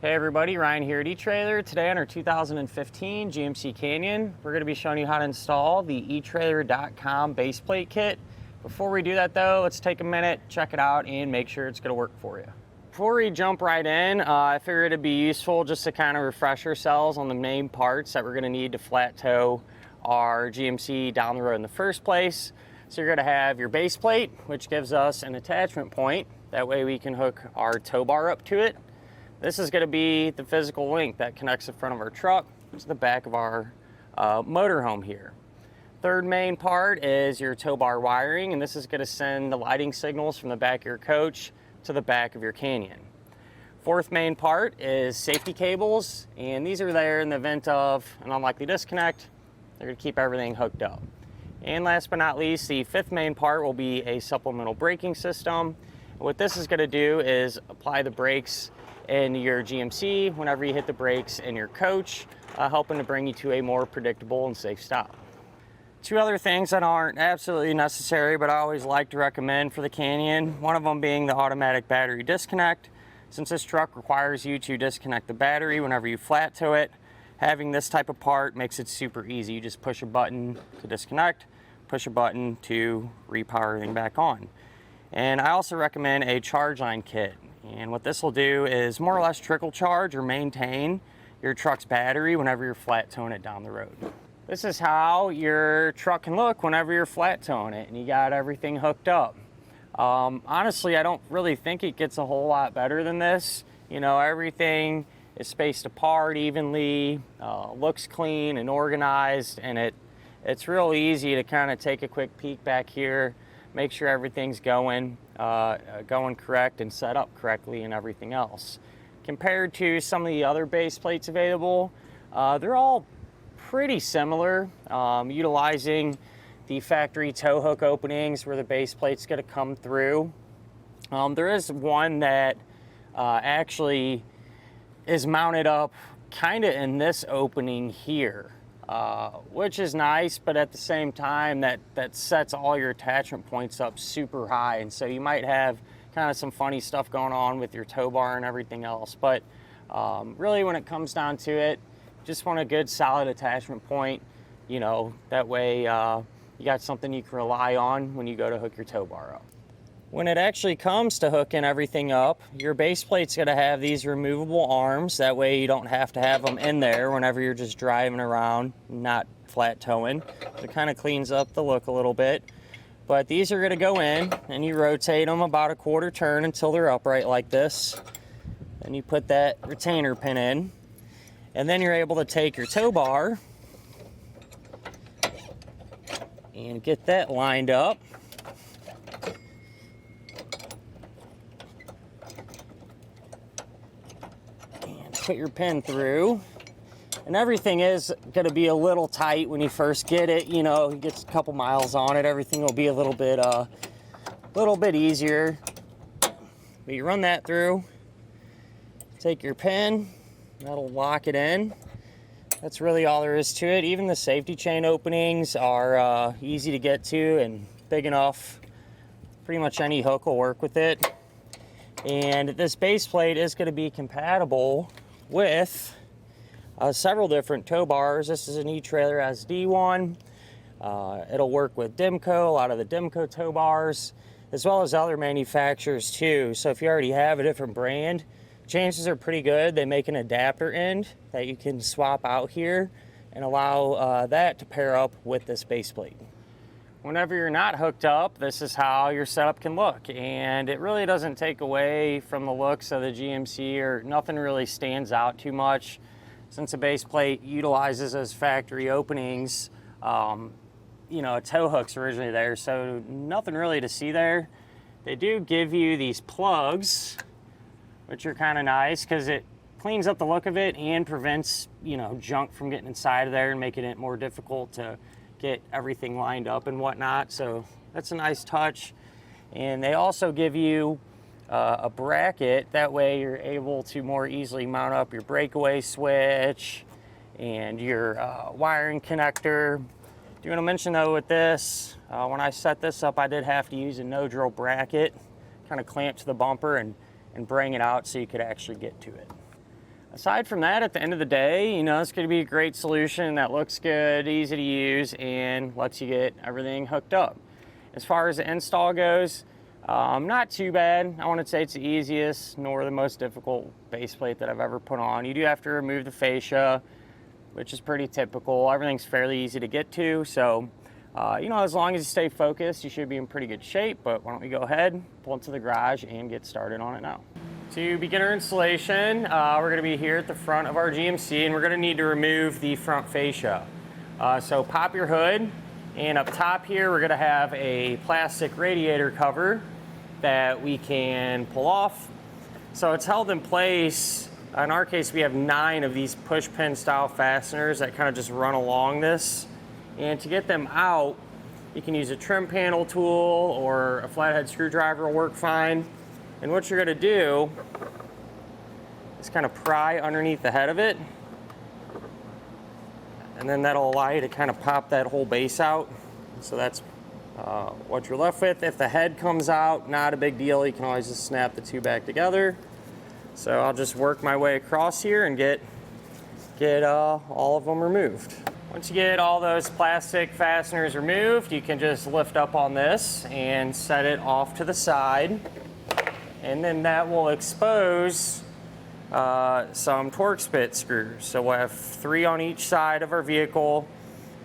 Hey everybody, Ryan here at eTrailer. Today on our 2015 GMC Canyon, we're going to be showing you how to install the etrailer.com base plate kit. Before we do that though, let's take a minute, check it out, and make sure it's going to work for you. Before we jump right in, I figured it'd be useful just to kind of refresh ourselves on the main parts that we're going to need to flat tow our GMC down the road in the first place. So you're going to have your base plate, which gives us an attachment point. That way we can hook our tow bar up to it. This is going to be the physical link that connects the front of our truck to the back of our motorhome here. Third main part is your tow bar wiring, and this is going to send the lighting signals from the back of your coach to the back of your Canyon. Fourth main part is safety cables, and these are there in the event of an unlikely disconnect. They're going to keep everything hooked up. And last but not least, the fifth main part will be a supplemental braking system. What this is going to do is apply the brakes in your GMC whenever you hit the brakes in your coach, helping to bring you to a more predictable and safe stop. Two other things that aren't absolutely necessary, but I always like to recommend for the Canyon, one of them being the automatic battery disconnect. Since this truck requires you to disconnect the battery whenever you flat tow it, having this type of part makes it super easy. You just push a button to disconnect, push a button to repower everything back on. And I also recommend a charge line kit. And what this will do is more or less trickle charge or maintain your truck's battery whenever you're flat towing it down the road. This is how your truck can look whenever you're flat towing it and you got everything hooked up. Honestly, I don't really think it gets a whole lot better than this. You know, everything is spaced apart evenly, looks clean and organized, and it's real easy to kind of take a quick peek back here, make sure everything's going correct and set up correctly and everything else. Compared to some of the other base plates available, they're all pretty similar, utilizing the factory tow hook openings where the base plate's going to come through. There is one that actually is mounted up kind of in this opening here. Which is nice, but at the same time that sets all your attachment points up super high, and so you might have kind of some funny stuff going on with your tow bar and everything else. But really when it comes down to it, just want a good solid attachment point, you know, that way you got something you can rely on when you go to hook your tow bar up. When it actually comes to hooking everything up, your base plate's going to have these removable arms. That way you don't have to have them in there whenever you're just driving around, not flat towing. It kind of cleans up the look a little bit. But these are going to go in, and you rotate them about a quarter turn until they're upright like this. Then you put that retainer pin in. And then you're able to take your tow bar and get that lined up. Put your pin through, and everything is going to be a little tight when you first get it. You know, you get a couple miles on it, everything will be a little bit easier. But you run that through, take your pin, that'll lock it in. That's really all there is to it. Even the safety chain openings are easy to get to and big enough. Pretty much any hook will work with it. And this base plate is going to be compatible with several different tow bars. This is an eTrailer SD one. It'll work with Dimco, a lot of the Dimco tow bars, as well as other manufacturers too. So if you already have a different brand, chances are pretty good they make an adapter end that you can swap out here and allow that to pair up with this base plate. Whenever you're not hooked up, this is how your setup can look, and it really doesn't take away from the looks of the GMC, or nothing really stands out too much. Since the base plate utilizes those factory openings, you know, a tow hook's originally there, so nothing really to see there. They do give you these plugs, which are kind of nice because it cleans up the look of it and prevents, you know, junk from getting inside of there and making it more difficult to get everything lined up and whatnot. So that's a nice touch. And they also give you a bracket. That way you're able to more easily mount up your breakaway switch and your wiring connector. Do want to mention though with this, when I set this up, I did have to use a no drill bracket, kind of clamp to the bumper and bring it out so you could actually get to it. Aside from that, at the end of the day, you know, it's going to be a great solution that looks good, easy to use, and lets you get everything hooked up. As far as the install goes, not too bad. I wouldn't say it's the easiest nor the most difficult base plate that I've ever put on. You do have to remove the fascia, which is pretty typical. Everything's fairly easy to get to, so you know, as long as you stay focused, you should be in pretty good shape. But why don't we go ahead, pull into the garage, and get started on it now. To begin our installation, we're going to be here at the front of our GMC, and we're going to need to remove the front fascia. So pop your hood, and up top here we're going to have a plastic radiator cover that we can pull off. So it's held in place. In our case, we have 9 of these push pin style fasteners that kind of just run along this. And to get them out, you can use a trim panel tool or a flathead screwdriver will work fine. And what you're going to do is kind of pry underneath the head of it. And then that'll allow you to kind of pop that whole base out. So that's what you're left with. If the head comes out, not a big deal. You can always just snap the two back together. So I'll just work my way across here and get all of them removed. Once you get all those plastic fasteners removed, you can just lift up on this and set it off to the side. And then that will expose some Torx bit screws. So we'll have 3 on each side of our vehicle.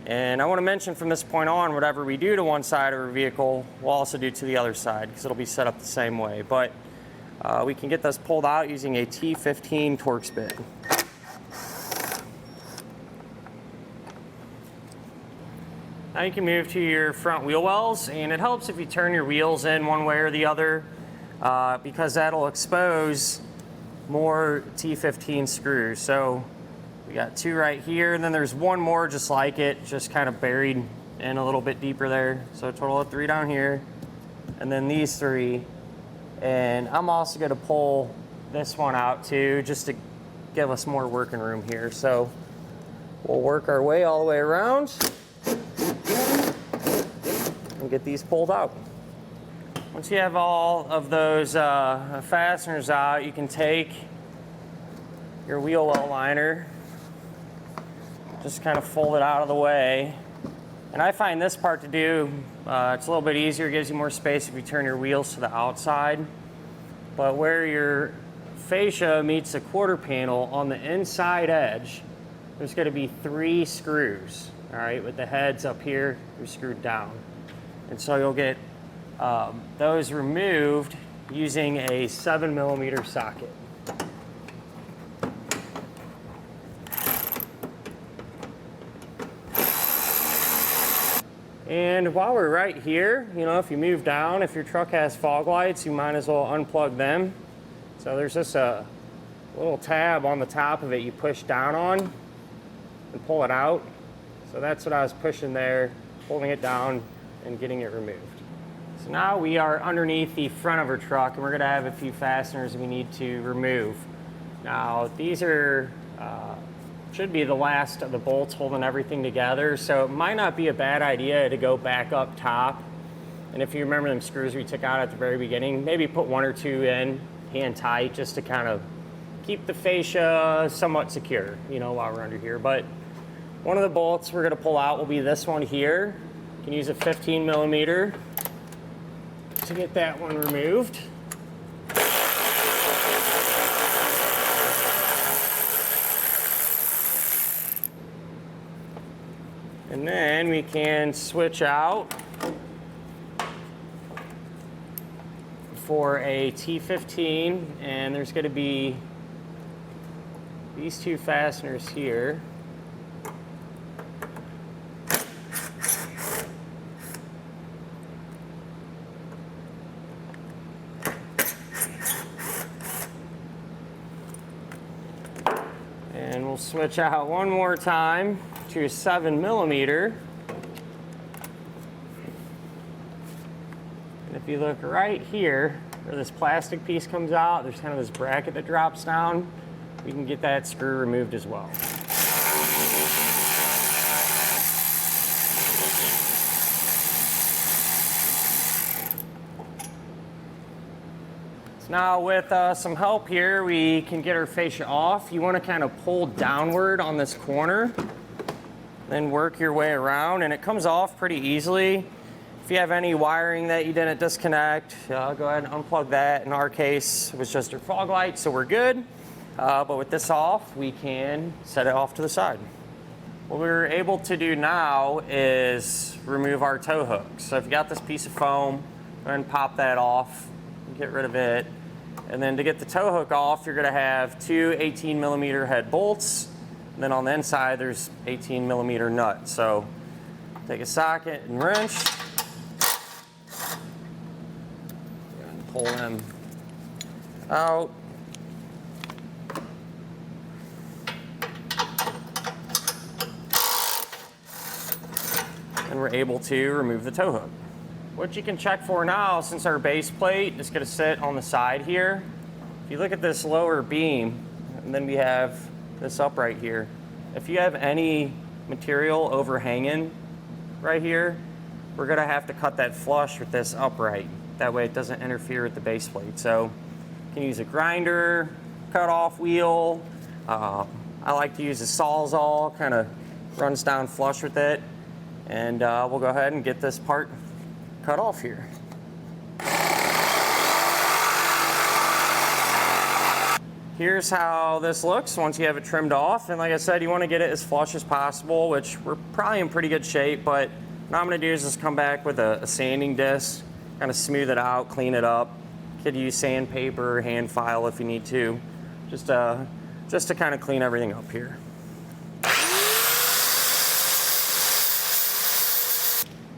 And I want to mention from this point on, whatever we do to one side of our vehicle, we'll also do to the other side because it'll be set up the same way. But we can get this pulled out using a T15 Torx bit. Now you can move to your front wheel wells, and it helps if you turn your wheels in one way or the other because that'll expose more T15 screws. So we got 2 right here, and then there's 1 more just like it, just kind of buried in a little bit deeper there. So a total of 3 down here, and then these 3. And I'm also going to pull this one out too, just to give us more working room here. So we'll work our way all the way around and get these pulled out. Once you have all of those fasteners out, you can take your wheel well liner, just kind of fold it out of the way. And I find this part to do, it's a little bit easier, gives you more space if you turn your wheels to the outside. But where your fascia meets the quarter panel on the inside edge, there's going to be 3 screws, all right, with the heads up here, they're screwed down. And so you'll get those removed using a 7mm socket. And while we're right here, you know, if you move down, if your truck has fog lights, you might as well unplug them. So there's just a little tab on the top of it you push down on and pull it out. So that's what I was pushing there, holding it down and getting it removed. So now we are underneath the front of our truck, and we're going to have a few fasteners we need to remove. Now these are should be the last of the bolts holding everything together, so it might not be a bad idea to go back up top. And if you remember them screws we took out at the very beginning, maybe put 1 or 2 in hand tight just to kind of keep the fascia somewhat secure, you know, while we're under here. But one of the bolts we're going to pull out will be this one here. You can use a 15mm to get that one removed. And then we can switch out for a T15, and there's going to be these 2 fasteners here. And we'll switch out one more time to a 7mm. And if you look right here, where this plastic piece comes out, there's kind of this bracket that drops down. We can get that screw removed as well. So now with some help here, we can get our fascia off. You want to kind of pull downward on this corner, then work your way around, and it comes off pretty easily. If you have any wiring that you didn't disconnect, go ahead and unplug that. In our case, it was just your fog light, so we're good. But with this off, we can set it off to the side. What we're able to do now is remove our tow hook. So if you got this piece of foam, go ahead and pop that off, get rid of it. And then to get the tow hook off, you're gonna have two 18mm head bolts. And then on the inside, there's 18mm nuts. So take a socket and wrench, and pull them out. And we're able to remove the tow hook. What you can check for now, since our base plate is going to sit on the side here, if you look at this lower beam, and then we have this upright here, if you have any material overhanging right here, we're going to have to cut that flush with this upright. That way it doesn't interfere with the base plate. So you can use a grinder, cut off wheel. I like to use a Sawzall, kind of runs down flush with it. And we'll go ahead and get this part cut off here. Here's how this looks once you have it trimmed off. And like I said, you want to get it as flush as possible, which we're probably in pretty good shape, but what I'm going to do is just come back with a sanding disc, kind of smooth it out, clean it up. You could use sandpaper or hand file if you need to, just to kind of clean everything up here.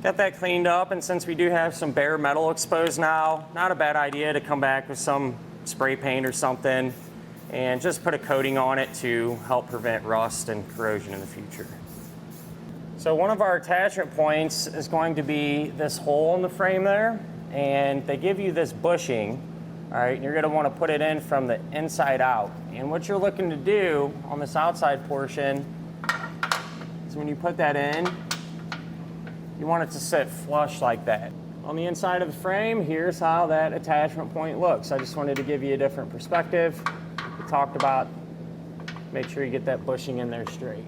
Got that cleaned up, and since we do have some bare metal exposed now, not a bad idea to come back with some spray paint or something and just put a coating on it to help prevent rust and corrosion in the future. So one of our attachment points is going to be this hole in the frame there, and they give you this bushing, all right, and you're gonna wanna put it in from the inside out. And what you're looking to do on this outside portion is when you put that in, you want it to sit flush like that. On the inside of the frame, here's how that attachment point looks. I just wanted to give you a different perspective. We talked about make sure you get that bushing in there straight.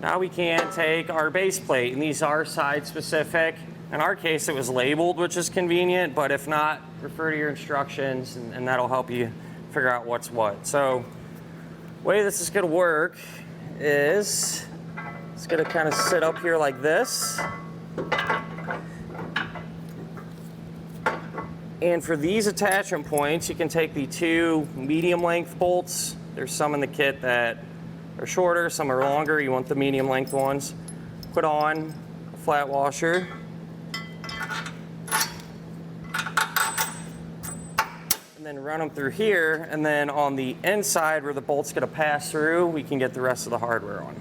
Now we can take our base plate, and these are side specific. In our case, it was labeled, which is convenient, but if not, refer to your instructions and that'll help you figure out what's what. So the way this is gonna work is it's gonna kind of sit up here like this. And for these attachment points, you can take the two medium length bolts. There's some in the kit that are shorter, some are longer. You want the medium length ones. Put on a flat washer. And then run them through here. And then on the inside where the bolt's gonna pass through, we can get the rest of the hardware on.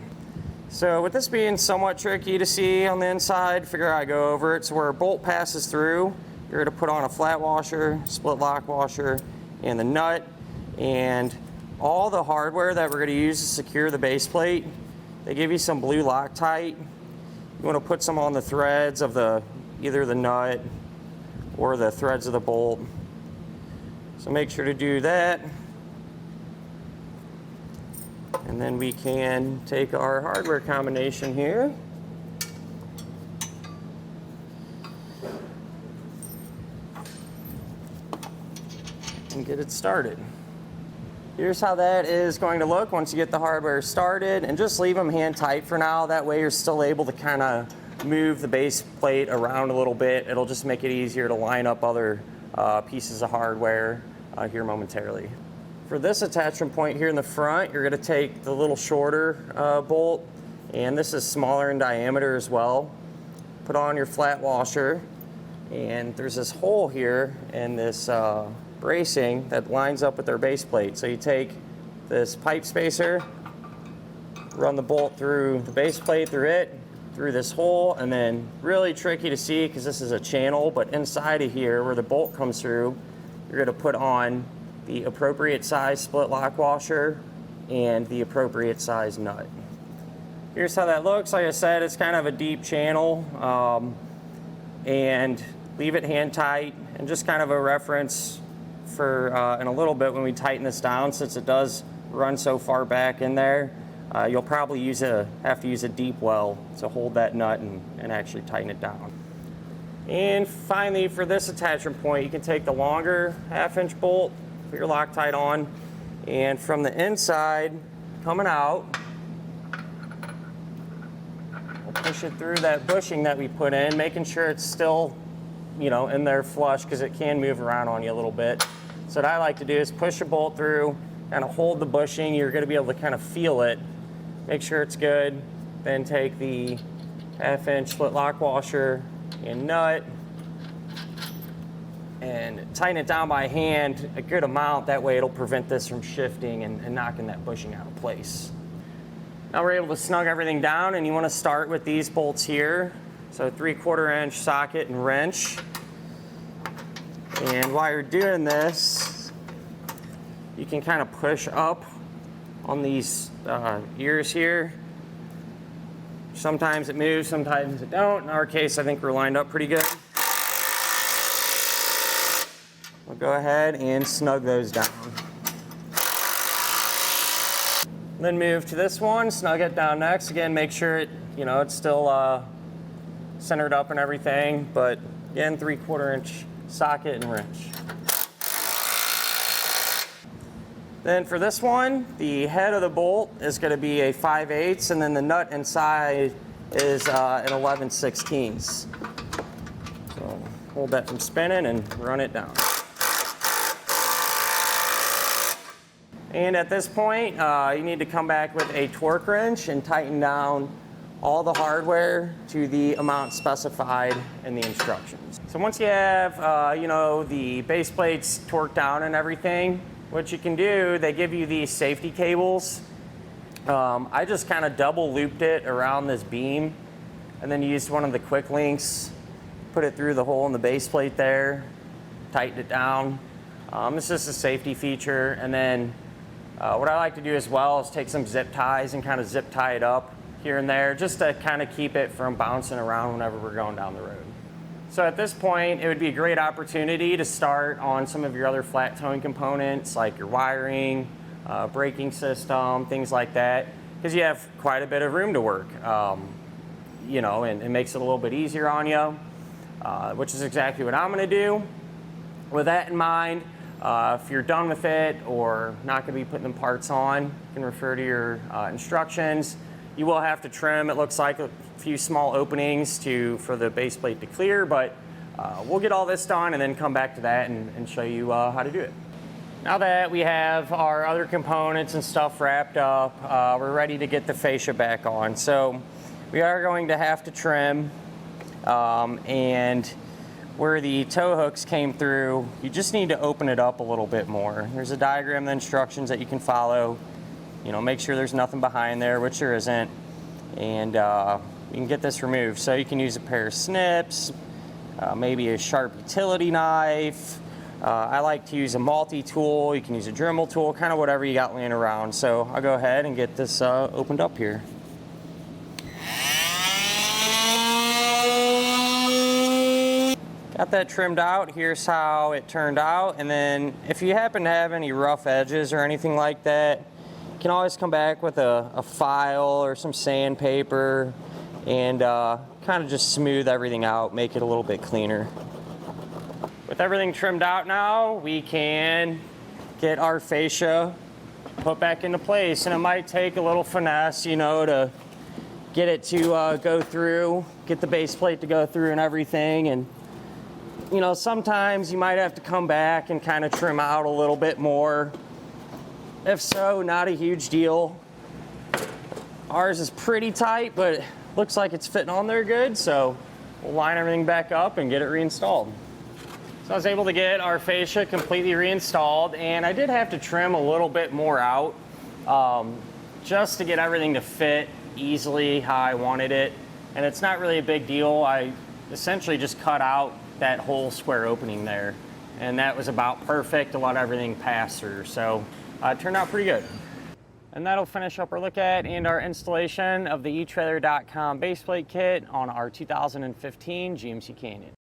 So with this being somewhat tricky to see on the inside, figure out how to go over it. So where a bolt passes through, you're gonna put on a flat washer, split lock washer, and the nut. And all the hardware that we're gonna use to secure the base plate, they give you some blue Loctite. You wanna put some on the threads of either the nut or the threads of the bolt. So make sure to do that. And then we can take our hardware combination here. And get it started. Here's how that is going to look once you get the hardware started, and just leave them hand tight for now. That way you're still able to kind of move the base plate around a little bit. It'll just make it easier to line up other pieces of hardware here momentarily. For this attachment point here in the front, you're going to take the little shorter bolt, and this is smaller in diameter as well. Put on your flat washer, and there's this hole here in this bracing that lines up with their base plate. So you take this pipe spacer, run the bolt through the base plate, through this hole, and then really tricky to see because this is a channel, but inside of here where the bolt comes through, you're going to put on the appropriate size split lock washer and the appropriate size nut. Here's how that looks. Like I said, it's kind of a deep channel, and leave it hand tight And just kind of a reference for in a little bit when we tighten this down, since it does run so far back in there, you'll probably have to use a deep well to hold that nut and actually tighten it down. And finally, for this attachment point, you can take the longer 1/2-inch bolt, put your Loctite on, and from the inside coming out, we'll push it through that bushing that we put in, making sure it's still, in there flush, because it can move around on you a little bit. So what I like to do is push a bolt through, kind of hold the bushing. You're going to be able to kind of feel it, make sure it's good. Then take the 1/2-inch split lock washer and nut and tighten it down by hand a good amount. That way it'll prevent this from shifting and knocking that bushing out of place. Now we're able to snug everything down, and you want to start with these bolts here. So 3/4-inch socket and wrench. And while you're doing this, you can kind of push up on these ears here. Sometimes it moves, sometimes it don't. In our case, I think we're lined up pretty good. We'll go ahead and snug those down. Then move to this one, snug it down next. Again, make sure it's still centered up and everything, but again, 3/4-inch socket and wrench. Then for this one, the head of the bolt is going to be a 5/8, and then the nut inside is an 11/16. So hold that from spinning and run it down. And at this point, you need to come back with a torque wrench and tighten down all the hardware to the amount specified in the instructions. So once you have, the base plates torqued down and everything, what you can do, they give you these safety cables. I just kind of double looped it around this beam and then used one of the quick links, put it through the hole in the base plate there, tightened it down. It's just a safety feature. And then what I like to do as well is take some zip ties and kind of zip tie it up here and there, just to kind of keep it from bouncing around whenever we're going down the road. So at this point, it would be a great opportunity to start on some of your other flat towing components, like your wiring, braking system, things like that, because you have quite a bit of room to work, and it makes it a little bit easier on you, which is exactly what I'm going to do. With that in mind, if you're done with it or not going to be putting the parts on, you can refer to your instructions. You will have to trim, it looks like, a few small openings for the base plate to clear, but we'll get all this done and then come back to that and show you how to do it. Now that we have our other components and stuff wrapped up, we're ready to get the fascia back on. So we are going to have to trim, and where the tow hooks came through, you just need to open it up a little bit more. There's a diagram, the instructions that you can follow. Make sure there's nothing behind there, which there isn't, and you can get this removed. So you can use a pair of snips, maybe a sharp utility knife. I like to use a multi-tool. You can use a Dremel tool, kind of whatever you got laying around. So I'll go ahead and get this opened up here. Got that trimmed out. Here's how it turned out. And then if you happen to have any rough edges or anything like that, you can always come back with a file or some sandpaper and kind of just smooth everything out, make it a little bit cleaner. With everything trimmed out now, we can get our fascia put back into place. And it might take a little finesse, to get it to go through, get the base plate to go through and everything. And sometimes you might have to come back and kind of trim out a little bit more. If so, not a huge deal. Ours is pretty tight, but it looks like it's fitting on there good, so we'll line everything back up and get it reinstalled. So I was able to get our fascia completely reinstalled, and I did have to trim a little bit more out just to get everything to fit easily how I wanted it. And it's not really a big deal. I essentially just cut out that whole square opening there, and that was about perfect to let everything pass through. So it turned out pretty good. And that'll finish up our look at and our installation of the etrailer.com baseplate kit on our 2015 GMC Canyon.